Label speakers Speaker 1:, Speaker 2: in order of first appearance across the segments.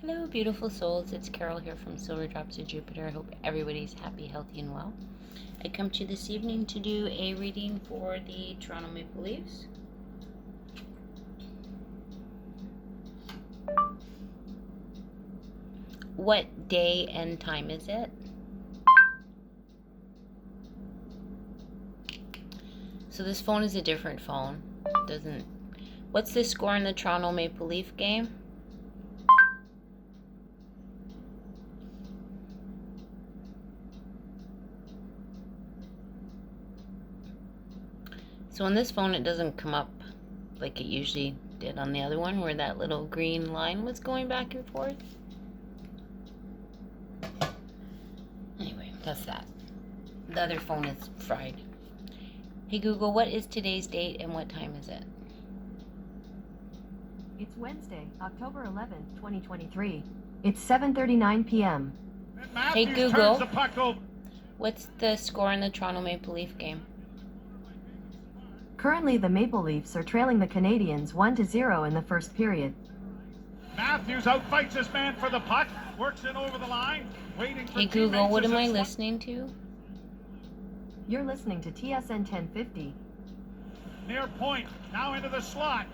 Speaker 1: Hello, beautiful souls. It's Carol here from Silver Drops of Jupiter. I hope everybody's happy, healthy, and well. I come to you this evening to do a reading for the Toronto Maple Leafs. What day and time is it? So this phone is a different phone. What's the score in the Toronto Maple Leaf game? So on this phone, it doesn't come up like it usually did on the other one, where that little green line was going back and forth. Anyway, that's that. The other phone is fried. Hey Google, what is today's date and what time is it?
Speaker 2: It's Wednesday, October 11th, 2023. It's 7:39 p.m.
Speaker 1: Hey Google, what's the score in the Toronto Maple Leaf game?
Speaker 2: Currently, the Maple Leafs are trailing the Canadiens 1-0 in the first period.
Speaker 3: Matthews outfights his man for the puck, works it over the line, waiting for
Speaker 1: Hey Google, what am I listening to?
Speaker 2: You're listening to TSN 1050.
Speaker 3: Near point, now into the slot.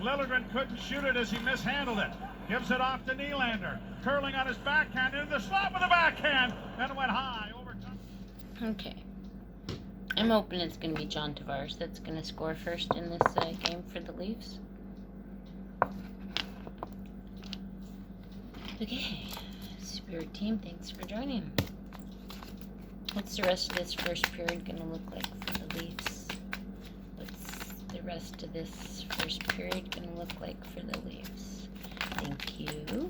Speaker 3: Liljegren couldn't shoot it as he mishandled it. Gives it off to Nylander, curling on his backhand into the slot with a backhand, then went high over top.
Speaker 1: Okay. I'm hoping it's going to be John Tavares that's going to score first in this game for the Leafs. Okay, Spirit Team, thanks for joining. What's the rest of this first period going to look like for the Leafs? What's the rest of this first period going to look like for the Leafs? Thank you.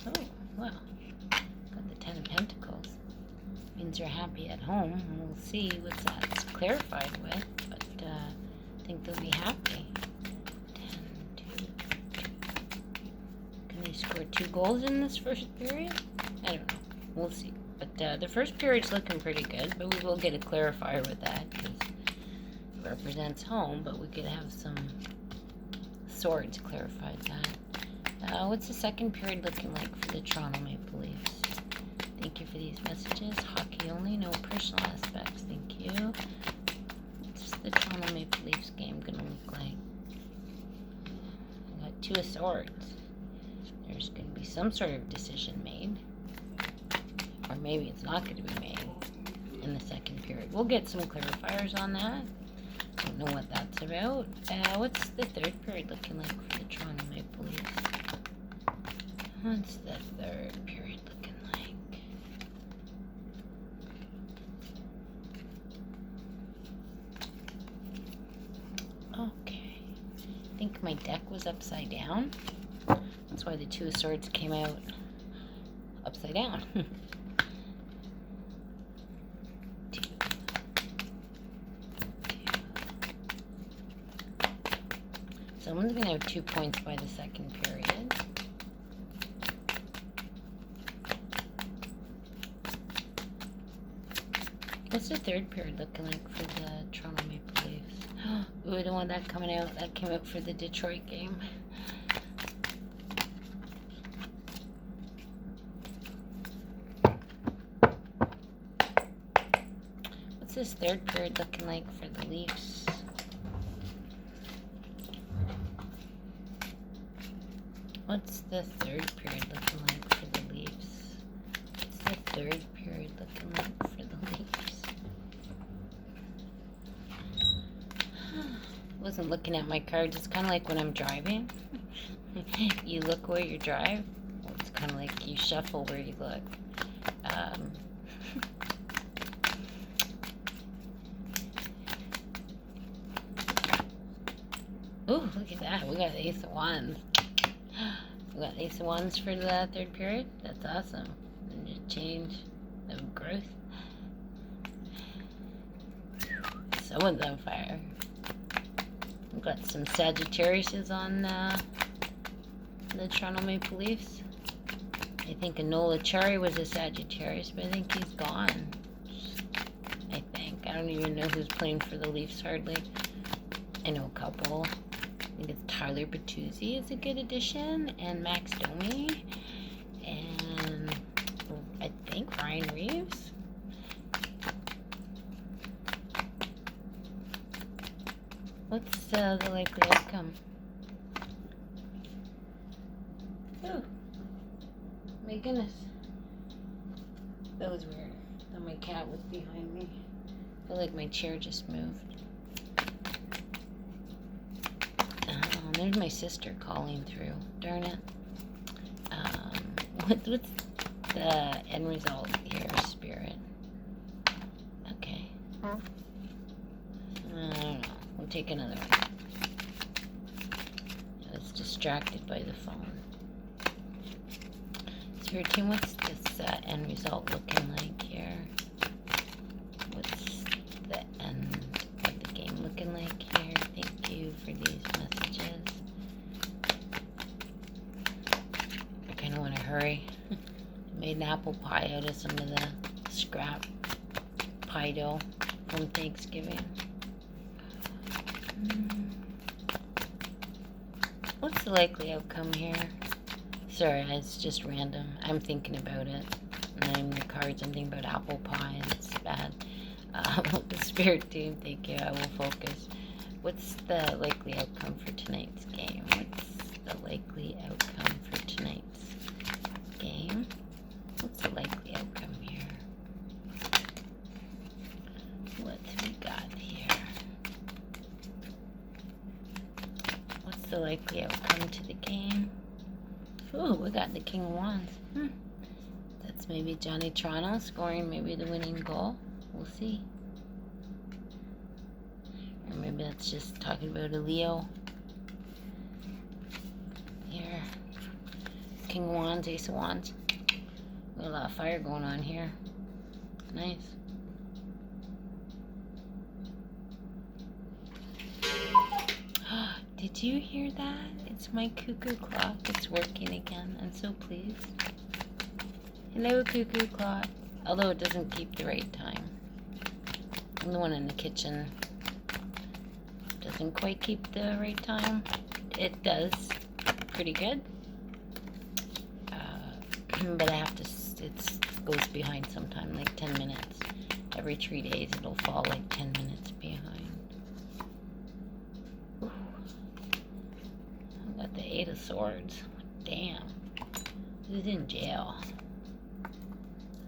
Speaker 1: Oh, well, got the 10 of Pentacles. Means you're happy at home, and we'll see what that's clarified with, but I think they'll be happy. 10, 2, 2. Can they score 2 goals in this first period? I don't know. We'll see. But the first period's looking pretty good, but we will get a clarifier with that, because it represents home, but we could have some swords clarified that. What's the second period looking like for the Toronto Maple Leafs? Thank you for these messages. Hockey only, no personal aspects. Thank you. What's the Toronto Maple Leafs game going to look like? I got 2 of swords. There's going to be some sort of decision made. Or maybe it's not going to be made in the second period. We'll get some clarifiers on that. Don't know what that's about. What's the third period looking like for the Toronto Maple Leafs? What's the third period looking like? Okay. I think my deck was upside down. That's why the 2 of swords came out upside down. Someone's going to have 2 points by the second period. What's the third period looking like for the Toronto Maple Leafs? Ooh, I don't want that coming out. That came out for the Detroit game. What's this third period looking like for the Leafs? What's the third period looking like for the Leafs? What's the third period looking like for the Leafs? I wasn't looking at my cards. It's kind of like when I'm driving. You look where you drive. Well, it's kind of like you shuffle where you look. Ooh, look at that. We got the Ace of Wands. We got Ace of Wands for the third period. That's awesome. And just change of growth. Someone's on fire. We've got some Sagittariuses on the Toronto Maple Leafs. I think Enola Cherry was a Sagittarius, but I think he's gone. I think. I don't even know who's playing for the Leafs hardly. I know a couple. I think it's Tyler Bertuzzi is a good addition, and Max Domi, and I think Ryan Reeves. What's the likely outcome? Oh, my goodness. That was weird. Thought my cat was behind me. I feel like my chair just moved. Oh, there's my sister calling through. Darn it. What's the end result here, Spirit? Okay. I don't know. We'll take another one. I was distracted by the phone. Spirit team, what's this end result looking like here? What's the end of the game looking like here? Thank you for these messages. I kind of want to hurry. Made an apple pie out of some of the scrap pie dough from Thanksgiving. What's the likely outcome here? Sorry, it's just random. I'm thinking about it. I'm the cards. I'm thinking about apple pie. It's bad. The Spirit team, thank you. I will focus. What's the likely outcome for tonight's game? What's the likely outcome for tonight's game? What's the likely outcome here? What we got here? What's the likely outcome to the game? Ooh, we got the King of Wands. That's maybe Johnny Toronto scoring maybe the winning goal. We'll see. Or maybe that's just talking about a Leo. Here. King of Wands, Ace of Wands. We got a lot of fire going on here. Nice. Did you hear that? It's my cuckoo clock. It's working again. I'm so pleased. Hello, cuckoo clock. Although it doesn't keep the right time. And the one in the kitchen doesn't quite keep the right time. It does pretty good. But I have to, it goes behind sometime, like 10 minutes. Every 3 days it'll fall like 10 minutes behind. Ooh. I got the 8 of Swords. Damn. Who's in jail?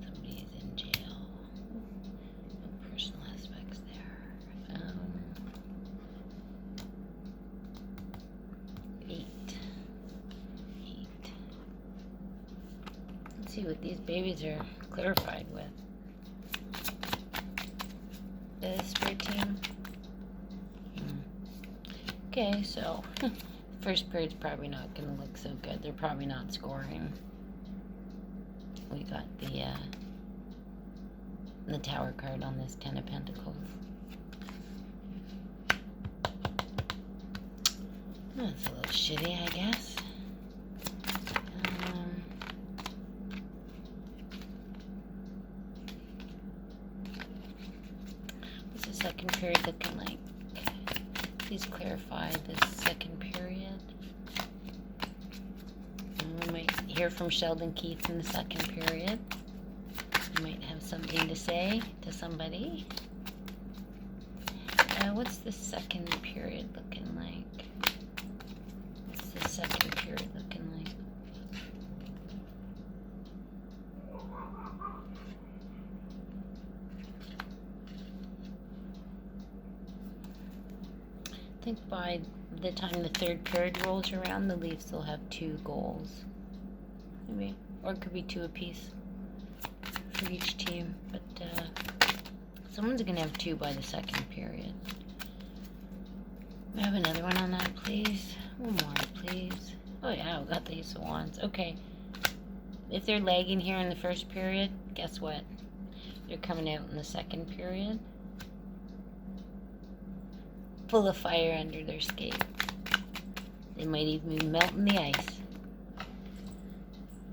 Speaker 1: Somebody's in jail. No personal aspects there. 8. Let's see what these babies are clarified with. The Spirit team. Okay, so first period's probably not going to look so good. They're probably not scoring. We got the Tower card on this 10 of Pentacles. That's a little shitty, I guess. What's the second period looking like? Please clarify this second period. And we might hear from Sheldon Keith in the second period. You might have something to say to somebody. What's the second period looking like? What's the second period looking like? I think by the time the third period rolls around, the Leafs will have 2 goals. Maybe. Or it could be 2 apiece for each team. But someone's going to have 2 by the second period. We have another one on that, please. One more, please. Oh yeah, we got the Ace of Wands. Okay. If they're lagging here in the first period, guess what? They're coming out in the second period. Full of fire under their skate. They might even be melting the ice.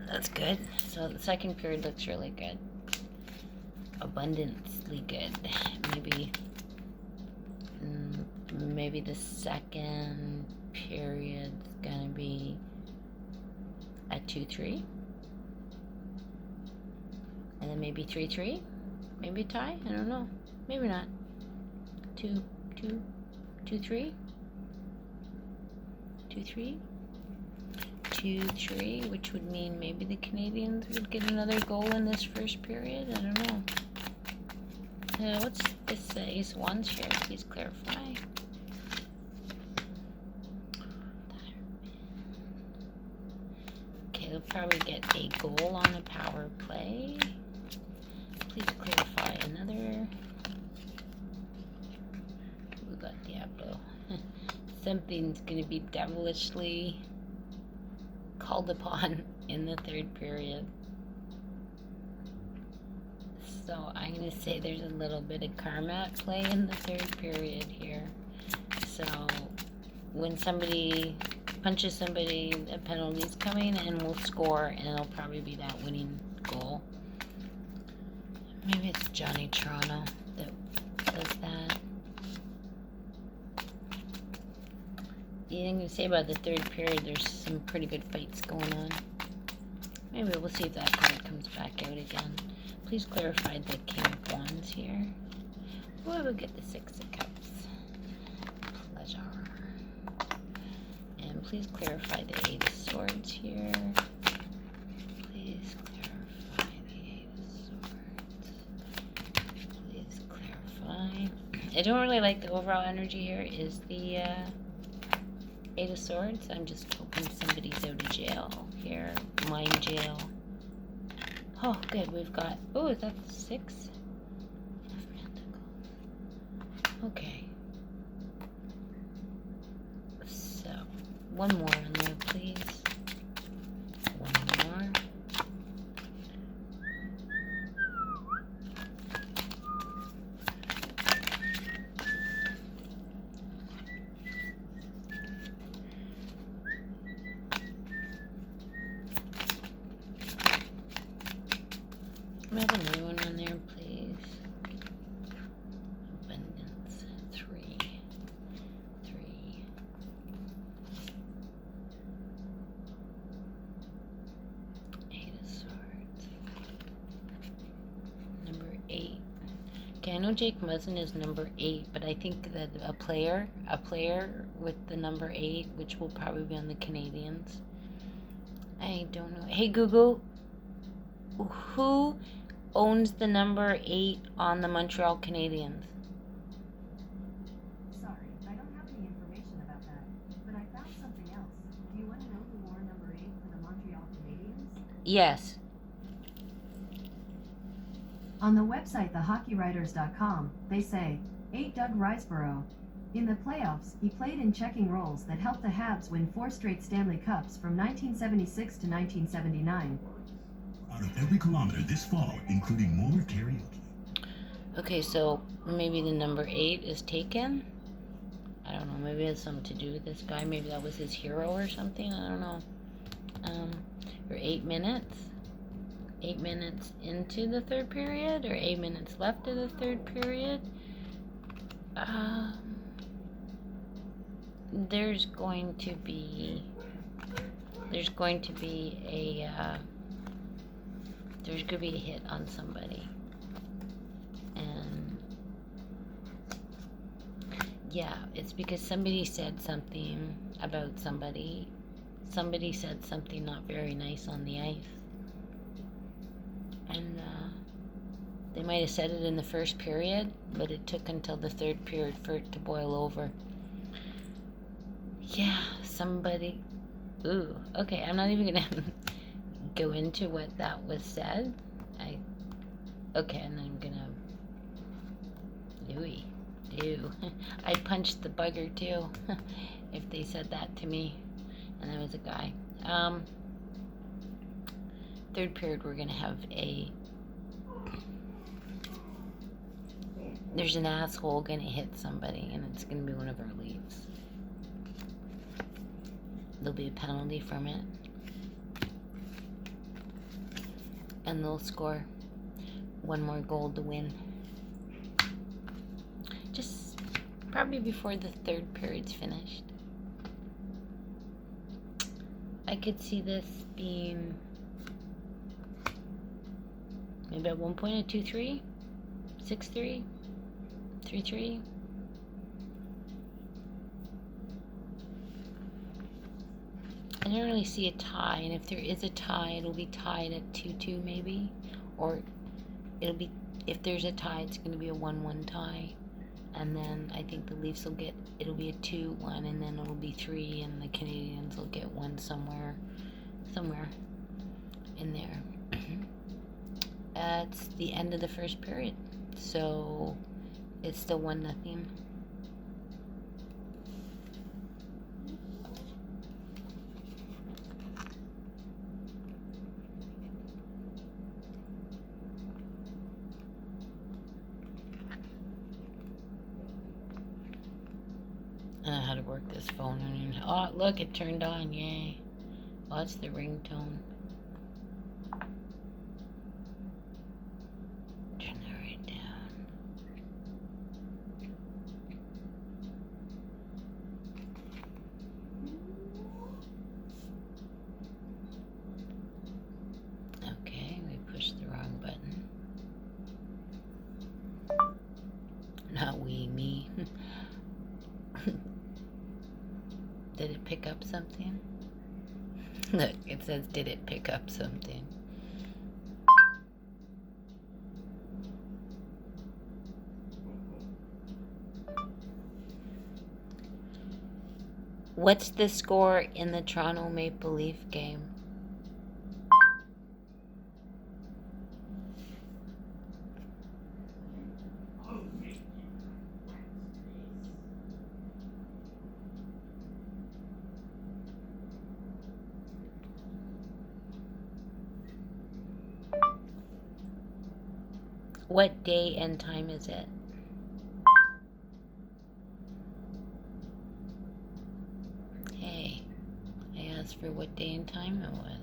Speaker 1: That's good. So the second period looks really good. Abundantly good. Maybe the second period's gonna be a 2-3. And then maybe 3-3. Maybe a tie. I don't know. Maybe not. 2-3. 2-3. 2-3, which would mean maybe the Canadians would get another goal in this first period. I don't know. What's this Ace Wands here? Please clarify. Okay, they'll probably get a goal on a power play. Please clarify another. We got Diablo. Something's gonna be devilishly called upon in the third period. So I'm going to say there's a little bit of karma at play in the third period here. So when somebody punches somebody, a penalty's coming and we'll score, and it'll probably be that winning goal. Maybe it's Johnny Toronto that does that. Anything to say about the third period? There's some pretty good fights going on. Maybe we'll see if that card comes back out again. Please clarify the King of Wands here. Well, we'll get the Six of Cups. Pleasure. And please clarify the Eight of Swords here. Please clarify the Eight of Swords. Please clarify. I don't really like the overall energy here. Is the Eight of Swords. I'm just hoping somebody's out of jail here. Mind jail. Oh, good. We've got... Oh, is that 6? Okay. So, one more on there, please. One more. Can I have another one on there, please? Abundance. 3. 3. Eight of Swords. Number 8. Okay, I know Jake Muzzin is number 8, but I think that a player with the number 8, which will probably be on the Canadians. I don't know. Hey Google, who owns the number 8 on the Montreal Canadiens?
Speaker 2: Sorry, I don't have any information about that, but I found something else. Do you want to know who wore number 8 for the Montreal Canadiens?
Speaker 1: Yes.
Speaker 2: On the website thehockeywriters.com, they say, 8 Doug Riseborough. In the playoffs, he played in checking roles that helped the Habs win 4 straight Stanley Cups from 1976 to 1979.
Speaker 4: Out of every kilometer this fall, including more karaoke.
Speaker 1: Okay, so maybe the number 8 is taken? I don't know, maybe it has something to do with this guy. Maybe that was his hero or something, I don't know. Or 8 minutes? 8 minutes into the third period? Or 8 minutes left of the third period? There's going to be a hit on somebody, and yeah, it's because somebody said something about somebody said something not very nice on the ice, and they might have said it in the first period, but it took until the third period for it to boil over. Yeah, somebody. Ooh, okay, I'm not even gonna go into what that was said. Okay, and I'm gonna ew. I'd punch the bugger too if they said that to me and I was a guy. Third period we're gonna have there's an asshole gonna hit somebody, and it's gonna be one of our Leafs. There'll be a penalty from it, and they'll score one more goal to win. Just probably before the third period's finished. I could see this being maybe at one point a 2-3, 6-3, 3-3. I don't really see a tie, and if there is a tie, it'll be tied at 2-2 maybe, or it'll be, if there's a tie, it's going to be a 1-1 tie, and then I think the Leafs will get, it'll be a 2-1, and then it'll be 3, and the Canadians will get one somewhere in there. It's the end of the first period, so it's still 1-0. I don't know how to work this phone. Oh, look, it turned on. Yay. Oh, that's the ringtone. Turn that right down. Okay, we pushed the wrong button. Not we, me. Did it pick up something? Look, it says, did it pick up something? What's the score in the Toronto Maple Leaf game? What day and time is it? Hey, I asked for what day and time it was.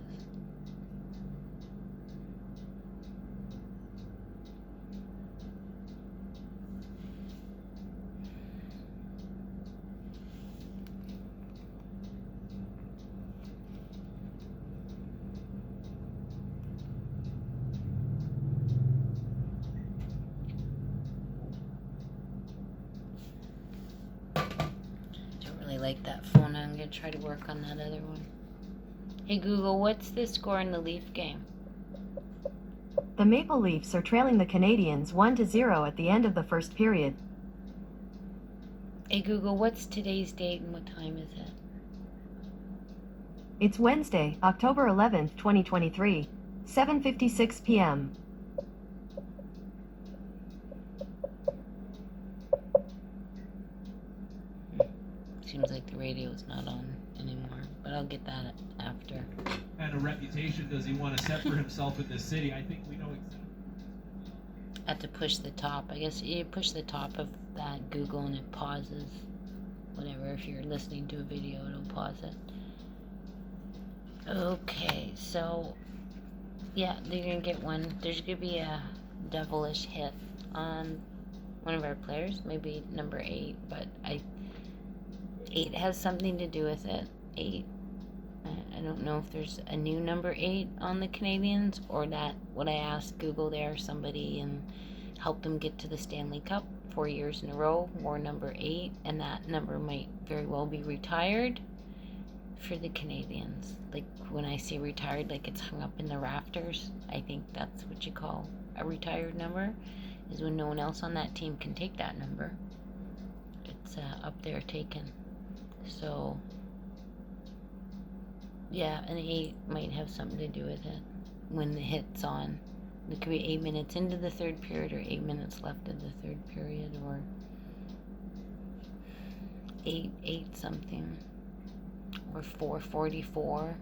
Speaker 1: Like that phone. I'm gonna try to work on that other one. Hey Google, what's the score in the Leaf game?
Speaker 2: The Maple Leafs are trailing the Canadians 1-0 at the end of the first period.
Speaker 1: Hey Google, what's today's date and what time is it?
Speaker 2: It's Wednesday, October 11th, 2023, 7:56 p.m.
Speaker 1: Seems like the radio's not on anymore, but I'll get that after.
Speaker 5: What kind of reputation does he want to set for himself in this city? I think we know exactly.
Speaker 1: I have to push the top. I guess you push the top of that Google and it pauses. Whatever, if you're listening to a video, it'll pause it. Okay, so yeah, they're gonna get one. There's gonna be a devilish hit on one of our players, maybe number 8, but 8 has something to do with it. 8. I don't know if there's a new number 8 on the Canadians, or that what I asked Google there, somebody, and helped them get to the Stanley Cup 4 years in a row, wore number 8, and that number might very well be retired for the Canadians. Like when I say retired, like it's hung up in the rafters. I think that's what you call a retired number, is when no one else on that team can take that number. It's up there taken. So, yeah, an 8 might have something to do with it when the hit's on. It could be 8 minutes into the third period, or 8 minutes left of the third period, or 8 something, or 4:44,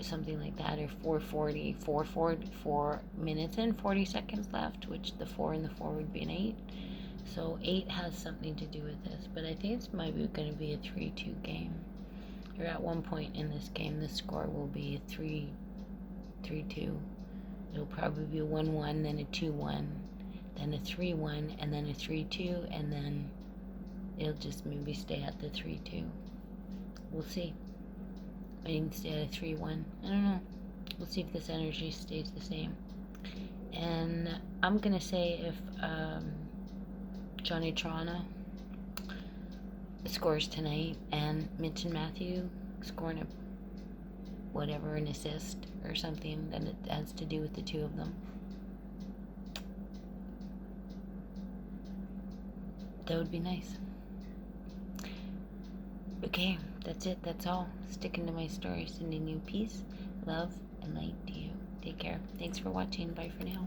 Speaker 1: something like that, or 4:40, 4 minutes and 40 seconds left, which the 4 and the 4 would be an 8. So 8 has something to do with this, but I think it's maybe going to be a 3-2 game. Or at one point in this game, the score will be a 3-2. It'll probably be a 1-1, then a 2-1, then a 3-1, and then a 3-2, and then it'll just maybe stay at the 3-2. We'll see. Maybe you can stay at a 3-1. I don't know. We'll see if this energy stays the same. And I'm going to say if Johnny Toronto scores tonight and Mitch Matthew scoring an assist or something that it has to do with the two of them. That would be nice. Okay, that's it. That's all. Sticking to my story. Sending you peace, love, and light to you. Take care. Thanks for watching. Bye for now.